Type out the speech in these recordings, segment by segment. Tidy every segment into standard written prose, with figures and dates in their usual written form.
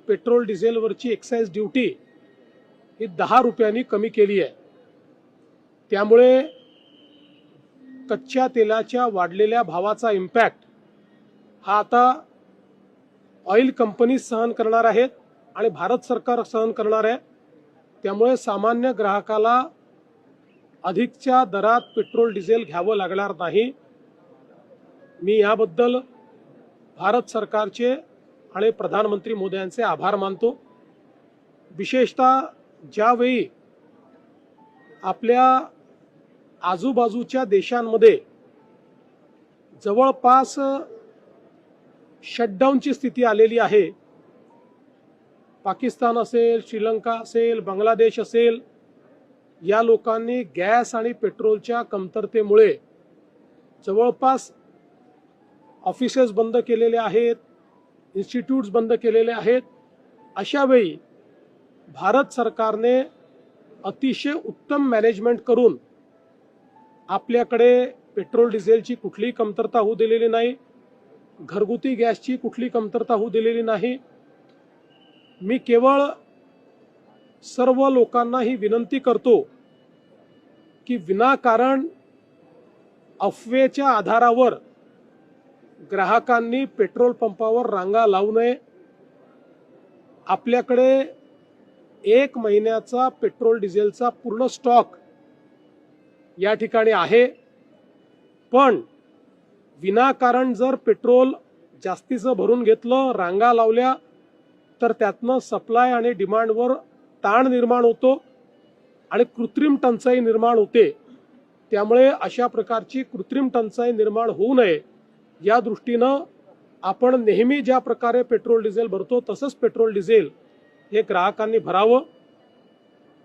Petrol डिझेलवरची excise duty ही 10 रुपयांनी कमी केली आहे। त्यामुळे कच्च्या तेलाच्या वाढलेल्या भावाचा इम्पॅक्ट हा आता ऑइल कंपनी सहन करणार आहेत आणि भारत सरकार सहन करणार आहे। त्यामुळे सामान्य ग्राहकाला अधिकच्या दरात पेट्रोल डिझेल घ्यावं लागणार नाही। मी याबद्दल भारत सरकारचे आणि प्रधानमंत्री मोदयांचे आभार मानतो। विशेषतः ज्यावेळी आपल्या आजूबाजूच्या देशांमध्ये जवळपास शटडाऊनची स्थिती आलेली आहे, पाकिस्तान असेल, श्रीलंका असेल, बांगलादेश असेल, या लोकांनी गॅस आणि पेट्रोलच्या कमतरतेमुळे जवळपास ऑफिसेस बंद केलेले आहेत, इन्स्टिट्यूट्स बंद केलेले आहेत। अशा वेळी भारत सरकारने अतिशय उत्तम मॅनेजमेंट करून आपल्याकडे पेट्रोल डिझेलची कुठलीही कमतरता होऊ दिलेली नाही, घरगुती गॅसची कुठली कमतरता होऊ दिलेली नाही। मी केवळ सर्व लोकांना ही विनंती करतो की विनाकारण अफवेच्या आधारावर ग्राहकांनी पेट्रोल पंपावर रांगा लावू नये। आपल्याकडे 1 महिन्याचा पेट्रोल डिझेलचा पूर्ण स्टॉक या ठिकाणी आहे, पण विनाकारण जर पेट्रोल जास्तीचं भरून घेतलं, रांगा लावल्या, तर त्यातनं सप्लाय आणि डिमांडवर ताण निर्माण होतो आणि कृत्रिम टंचाई निर्माण होते। त्यामुळे अशा प्रकारची कृत्रिम टंचाई निर्माण होऊ नये या दृष्टीनं आपण नेहमी ज्या प्रकारे पेट्रोल डिझेल भरतो तसंच पेट्रोल डिझेल हे ग्राहकांनी भरावं।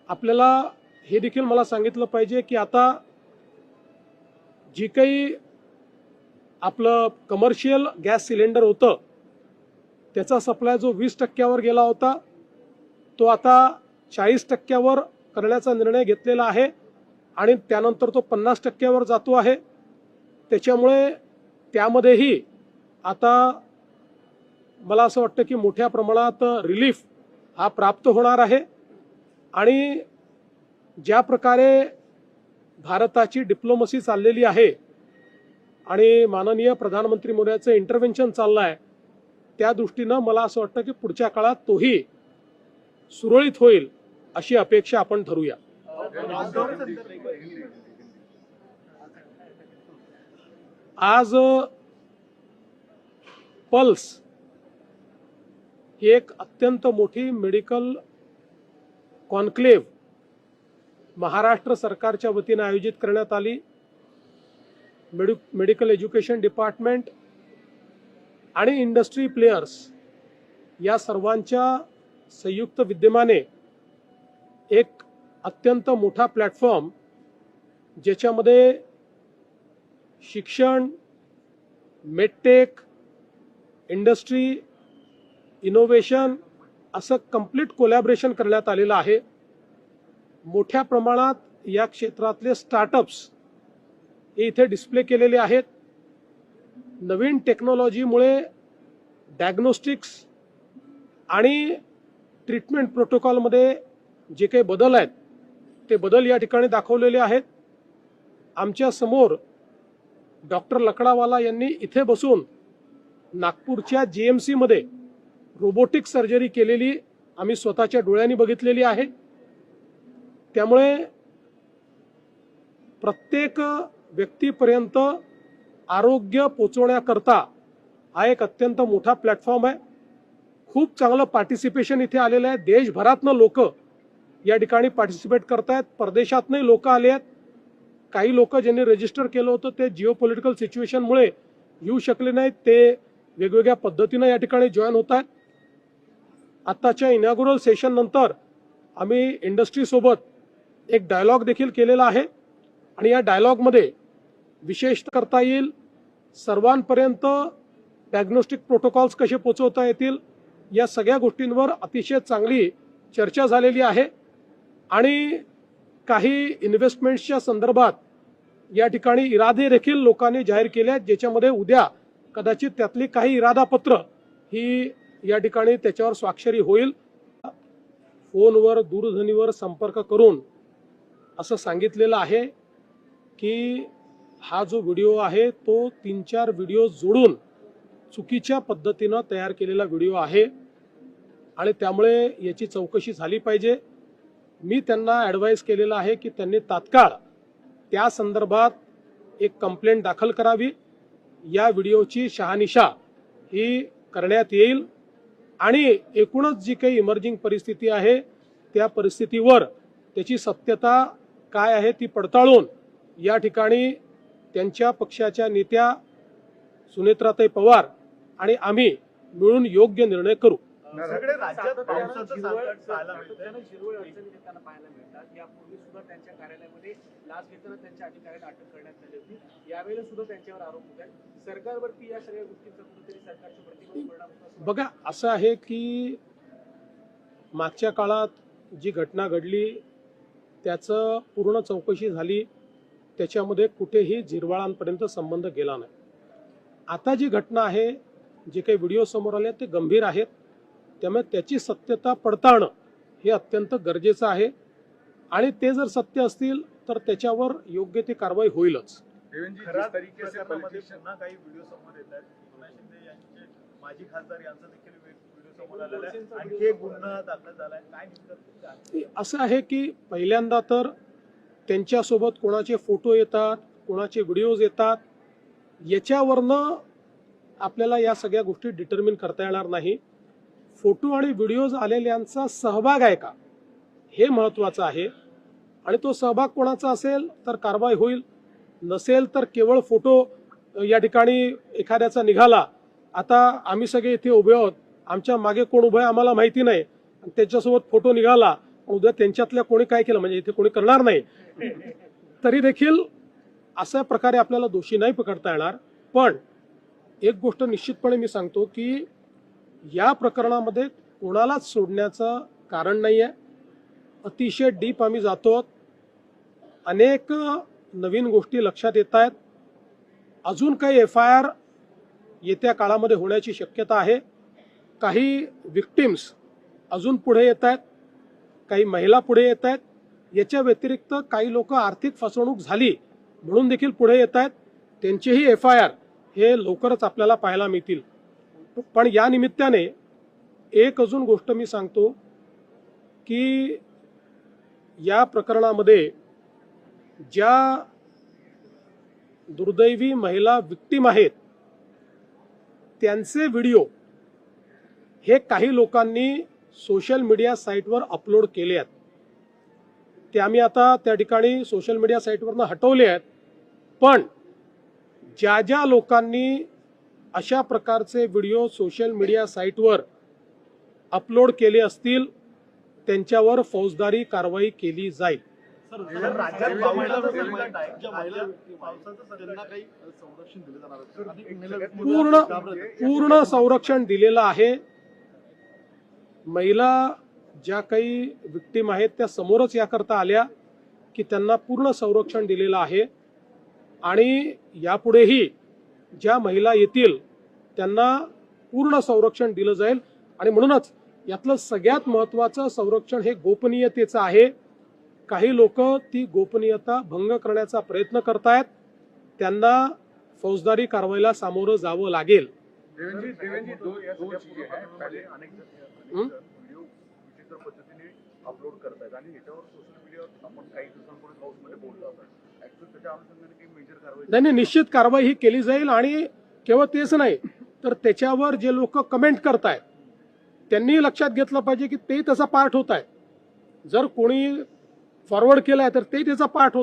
आपल्याला हे देखील मला सांगितलं पाहिजे की आता जी काही आपलं कमर्शियल गॅस सिलेंडर होतं त्याचा सप्लाय जो 20% गेला होता तो आता 40% करण्याचा निर्णय घेतलेला आहे आणि त्यानंतर तो 50% जातो आहे। त्याच्यामुळे त्यामध्येही आता मला असं वाटतं की मोठ्या प्रमाणात रिलीफ हा प्राप्त होणार आहे आणि ज्या प्रकारे भारताची डिप्लोमसी चाललेली आहे आणि माननीय प्रधानमंत्री मोदयांचं इंटरव्हेन्शन चाललं आहे, त्या दृष्टीनं मला असं वाटतं की पुढच्या काळात तोही सुरळीत होईल अशी अपेक्षा आपण धरूया। आज पल्स ही एक अत्यंत मोठी मेडिकल कॉन्क्लेव्ह महाराष्ट्र सरकारच्या वतीने आयोजित करण्यात आली। मेडिकल एज्युकेशन डिपार्टमेंट आणि इंडस्ट्री प्लेयर्स या सर्वांच्या संयुक्त विद्यमाने एक अत्यंत मोठा प्लॅटफॉर्म ज्याच्यामध्ये शिक्षण, मेडटेक, इंडस्ट्री, इनोव्हेशन असं कंप्लीट कोलॅबोरेशन करण्यात आलेलं आहे। मोठ्या प्रमाणात या क्षेत्रातले स्टार्टअप्स हे इथे डिस्प्ले केलेले आहेत। नवीन टेक्नॉलॉजीमुळे डायग्नोस्टिक्स आणि ट्रीटमेंट प्रोटोकॉलमध्ये जे काही बदल आहेत ते बदल या ठिकाणी दाखवलेले आहेत। आमच्या समोर डॉक्टर लकडावाला यांनी इथे बसून नागपूरच्या जीएमसी मध्ये रोबोटिक सर्जरी केलेली आम्ही स्वतःच्या डोळ्यांनी बघितलेली आहे। त्यामुळे प्रत्येक व्यक्तीपर्यंत आरोग्य पोहोचवण्याकरता हा एक अत्यंत मोठा प्लॅटफॉर्म आहे। खूप चांगलं पार्टिसिपेशन इथे आलेलं आहे। देशभरातनं लोक या ठिकाणी पार्टिसिपेट करतायत, परदेशातनंही लोक आले आहेत। काही लोक ज्यांनी रजिस्टर केलं होतं ते जिओपॉलिटिकल सिच्युएशनमुळे येऊ शकले नाहीत, ते वेगवेगळ्या पद्धतीनं या ठिकाणी जॉईन होत आहेत। आत्ताच्या इनॉग्युरल सेशन नंतर आम्ही इंडस्ट्रीसोबत एक डायलॉग देखील केलेला आहे आणि या डायलॉगमध्ये विशेष करता येईल सर्वांपर्यंत डायग्नोस्टिक प्रोटोकॉल्स कसे पोहोचवता येतील या सगळ्या गोष्टींवर अतिशय चांगली चर्चा झालेली आहे आणि काही इन्व्हेस्टमेंट्सच्या संदर्भात या ठिकाणी इरादे देखील लोकांनी जाहीर केले आहेत, ज्याच्यामध्ये उद्या कदाचित त्यातली काही इरादापत्र ही या ठिकाणी त्याच्यावर स्वाक्षरी होईल. फोनवर दूरध्वनीवर संपर्क करून असं सांगितलेलं आहे की हा जो व्हिडिओ आहे तो 3-4 व्हिडिओ जोडून चुकीच्या पद्धतीनं तयार केलेला व्हिडिओ आहे आणि त्यामुळे याची चौकशी झाली पाहिजे. मी त्यांना ॲडवाईस केलेलं आहे की त्यांनी तात्काळ त्या संदर्भात एक कंप्लेंट दाखल करावी. या व्हिडिओची शहानिशा ही करण्यात येईल आणि एकूणच जी काही इमर्जिंग परिस्थिती आहे त्या परिस्थितीवर त्याची सत्यता काय आहे ती पडताळून या ठिकाणी त्यांच्या पक्षाच्या नेत्या सुनेत्राताई पवार आणि आम्ही मिळून योग्य निर्णय करू. सगळे राज्यात पावसाचं संकट पाहायला मिळतंय. शिरोळ अडचणी येताना पाहायला मिळतात. यापूर्वी सुद्धा त्यांच्या कार्यालयामध्ये लाच घेताना त्यांच्या अधिकाऱ्यांना अटक करण्यात आली होती. यावेळेला सुद्धा त्यांच्यावर आरोप होत आहेत. सरकारवरती या सगळ्या गोष्टींचा कुठेतरी सरकारच्या प्रतिबंध परिणाम होतो. बघा, असं आहे की मागच्या काळात जी घटना घडली त्याचं पूर्ण चौकशी झाली, त्याच्यामध्ये कुठेही जिरवाळांपर्यंत संबंध गेला नाही. आता जी घटना आहे, जे काही व्हिडिओ समोर आले ते गंभीर आहेत, त्यामुळे त्याची सत्यता पडताळणं हे अत्यंत गरजेचं आहे आणि ते जर सत्य असतील तर त्याच्यावर योग्य ती कारवाई होईलच. खराब प्रकरणामध्ये पुन्हा काही व्हिडिओ समोर येत आहेत. एकनाथ शिंदे यांचे माजी खासदार यांचा देखील व्हिडिओ समोर आलेला आहे. आणखी एक गुन्हा दाखल झालाय. काय नेमकं असं आहे की पहिल्यांदा तर त्यांच्यासोबत कोणाचे फोटो येतात, कोणाचे व्हिडिओज येतात, याच्यावरनं आपल्याला या सगळ्या गोष्टी डिटर्मिन करता येणार नाही. फोटो आणि व्हिडिओज आलेल्यांचा सहभाग आहे का हे महत्त्वाचं आहे आणि तो सहभाग कोणाचा असेल तर कारवाई होईल, नसेल तर केवळ फोटो या ठिकाणी एखाद्याचा निघाला, आता आम्ही सगळे इथे उभे आहोत, आमच्या मागे कोण उभं आहे आम्हाला माहिती नाही, त्याच्यासोबत फोटो निघाला, उद्या त्यांच्यातल्या कोणी काय केलं म्हणजे इथे कोणी करणार नाही, तरी देखील अशा प्रकारे आपल्याला दोषी नाही पकडता येणार. पण एक गोष्ट निश्चितपणे मी सांगतो की या प्रकरणामध्ये कोणालाच सोडण्याचं कारण नाही आहे. अतिशय डीप आम्ही जातो. अनेक नवीन गोष्टी लक्षात येत आहेत. अजून काही FIR येत्या काळामध्ये होण्याची शक्यता आहे. काही विक्टिम्स अजून पुढे येत आहेत, काही महिला पुढे येत आहेत. याच्या व्यतिरिक्त काही लोक आर्थिक फसवणूक झाली म्हणून देखील पुढे येत आहेत. त्यांचेही FIR हे लवकरच आपल्याला पाहायला मिळतील. पण या निमित्ताने एक अजून गोष्ट मी सांगतो की या प्रकरणामध्ये ज्या दुर्दैवी महिला विक्टिम आहेत त्यांचे व्हिडिओ हे काही लोकांनी सोशल मीडिया साईटवर अपलोड केले आहेत. ते आम्ही आता त्या ठिकाणी सोशल मीडिया साईटवरनं हटवले आहेत. पण ज्या ज्या लोकांनी अशा प्रकारचे व्हिडिओ सोशल मीडिया साईटवर अपलोड केले असतील त्यांच्यावर फौजदारी कारवाई केली जाईल. राज्यात पावसाचं संकट आहे. पावसाचं संकट काही संरक्षण दिले जाणार पूर्ण संरक्षण दिलेलं आहे. महिला ज्या काही विक्टिम आहेत त्या समोरच याकरता आल्या की त्यांना पूर्ण संरक्षण दिलेलं आहे आणि यापुढेही ज्या महिला येतील त्यांना पूर्ण संरक्षण दिलं जाईल. आणि म्हणूनच यातलं सगळ्यात महत्त्वाचं संरक्षण हे गोपनीयतेचं आहे. काही लोक ती गोपनीयता भंग करण्याचा प्रयत्न करतायत, त्यांना फौजदारी कारवाईला सामोरं जावं लागेल. अपलोड करतायत आणि याच्यावर सोशल मीडियावर आपण काही दिवसांपूर्वी हाऊसमध्ये बोललो होतो. ऍक्च्युअली त्याच्या अनुषंगाने काही मेजर कारवाई नाही, निश्चित कारवाई ही केली जाईल. आणि केवळ तेच नाही तर त्याच्यावर जे लोक कमेंट करतायत त्यांनी लक्षात घेतलं पाहिजे की ते त्याचा पार्ट होत आहे. जर कोणी फॉरवर्ड केलाय तर ते त्याचा पार्ट होत